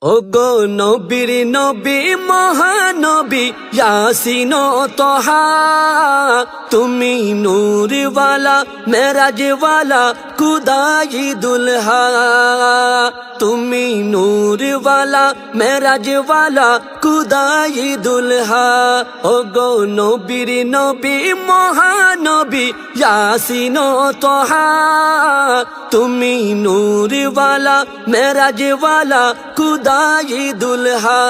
ওগো নবীর নবী মহানবী ইয়াসিন ও তহা, তুমি নূরওয়ালা মেরাজওয়ালা খুদাই দুলহা। তুমি নূরওয়ালা মেরাজওয়ালা খুদাই দুলহা। ওগো নবীর নবী মহানবী ইয়াসিন ও তহা, তুমি নূরওয়ালা মেরাজওয়ালা খুদাই দুলহা।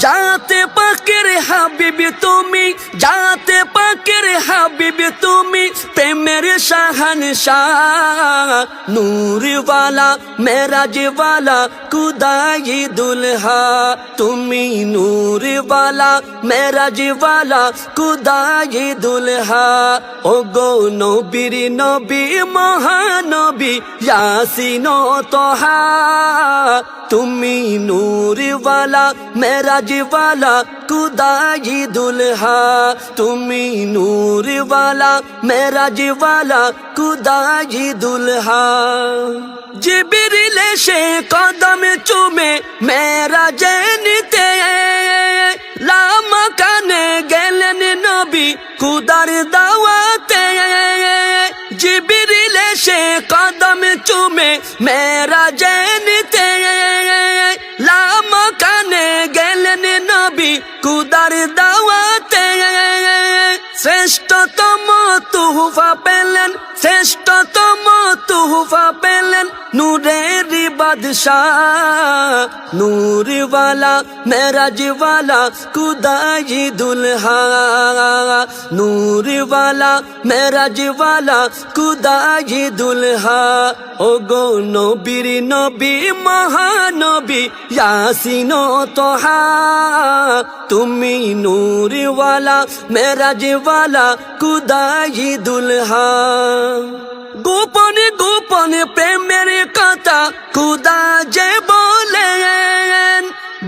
জাতে পাকের হাবিব তুমি, জাতে পাকের হাবিব তুমি, প্রেমের শাহানশাহ। নূরওয়ালা মেরাজওয়ালা খুদাই দুলহা, তুমি নূরওয়ালা মেরাজওয়ালা খুদাই দুলহা। ওগো নবীর নবী মহানবী ইয়াসিন ও তহা, তুমি নূরওয়ালা মেরাজওয়ালা খুদাই দুলহা। তুমি নূরওয়ালা মেরাজওয়ালা খুদাই দুলহা। জিবরিল এসে কদম চুমে মেরাজে নিতে, লামাকানে গেলেন নবী খুদার দাওয়াতে। জিবরিল এসে কদম চুমে মেরাজে নিতে, লামাকানে গেলেন নবী খুদার দাওয়াতে। শ্রেষ্ঠতম তুহফা পেলেন, শ্রেষ্ঠতম তুহফা পেলেন নূরের বাদশাহ। নূরওয়ালা মেরাজওয়ালা খুদাই দুলহা, নূরওয়ালা মেরাজওয়ালা খুদাই দুলহা। ওগো নবীর নবী মহানবী ইয়াসিন ও তহা, তুমি নূরওয়ালা মেরাজওয়ালা খুদাই দুলহা। গোপনে গোপনে প্রেমের কথা খুদা যে বলেন,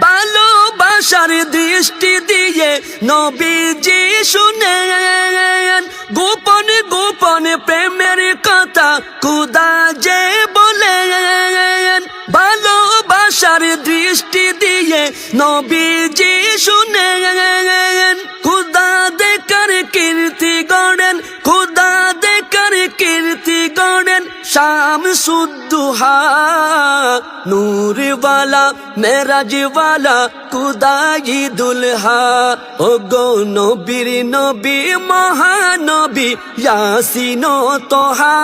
ভালোবাসার দৃষ্টি দিয়ে নবীজি শুনেন। গোপনে গোপনে প্রেমের কথা খুদা যে বলেন, ভালোবাসার দৃষ্টি দিয়ে নবীজি শুনেন। খুদা দেখার কীর্তি গড়েন, খুদা দেখার কীর্তি গড়েন শামসুদ্দোহা। নূরওয়ালা মেরাজওয়ালা খুদাই দুলহা। ওগো নবীর নবী মহানবী ইয়াসিন ও তহা,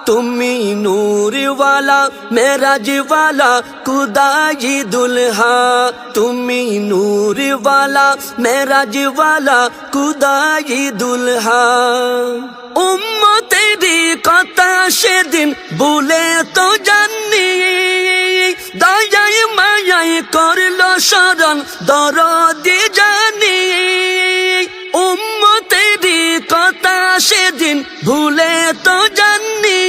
তুমি নূরওয়ালা মেরাজওয়ালা খুদাই দুলহা। তুমি নূরওয়ালা মেরাজওয়ালা খুদাই দুলহা। উম্মতেরি কথা সেদিন ভুলে তো জাননি, দয়ায় মায়ায় করলো শরণ দরদি জানি। উম্মতেরি কথা সেদিন ভুলে তো জাননি,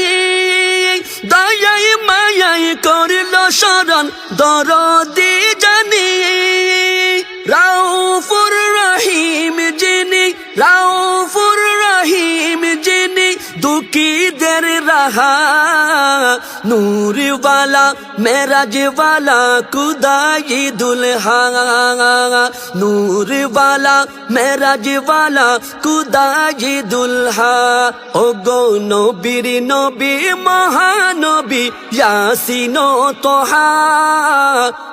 দয়ায় মায়ায় করলো শরণ দরদি জানি। রাউফুর রহিম যিনি, রাউফুর রহিম যিনি, দুঃখীদের রাহা। নূরওয়ালা মেরাজওয়ালা খুদাই দুলহা, নূরওয়ালা মেরাজওয়ালা খুদাই দুলহা। ওগো নবীর নবী মহানবী ইয়াসিন ও তহা,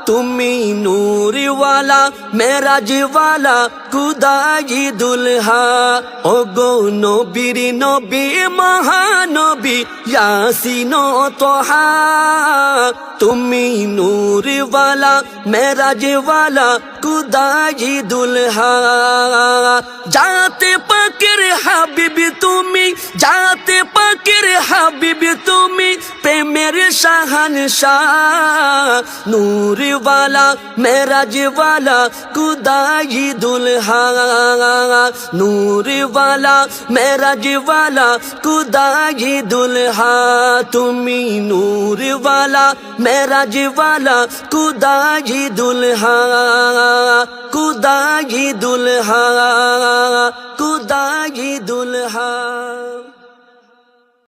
তুমি নূরওয়ালা মেরাজওয়ালা খুদাই দুলহা। ওগো নবীর নবী মহানবী ইয়াসিন ও তহা, তুমি নূরওয়ালা মেরাজওয়ালা খুদাই দুলহা। জাতে পাকের হাবিব তুমি, জাতে পাকের হাবিব তুমি, প্রেমের শাহানশাহ। নূরওয়ালা মেরাজওয়ালা খুদাই দুলহা, নূরওয়ালা মেরাজওয়ালা খুদাই দুলহা। তুমি নূরওয়ালা মেরাজওয়ালা খুদাই দুলহা, খুদাই দুলহা, খুদাই দুলহা।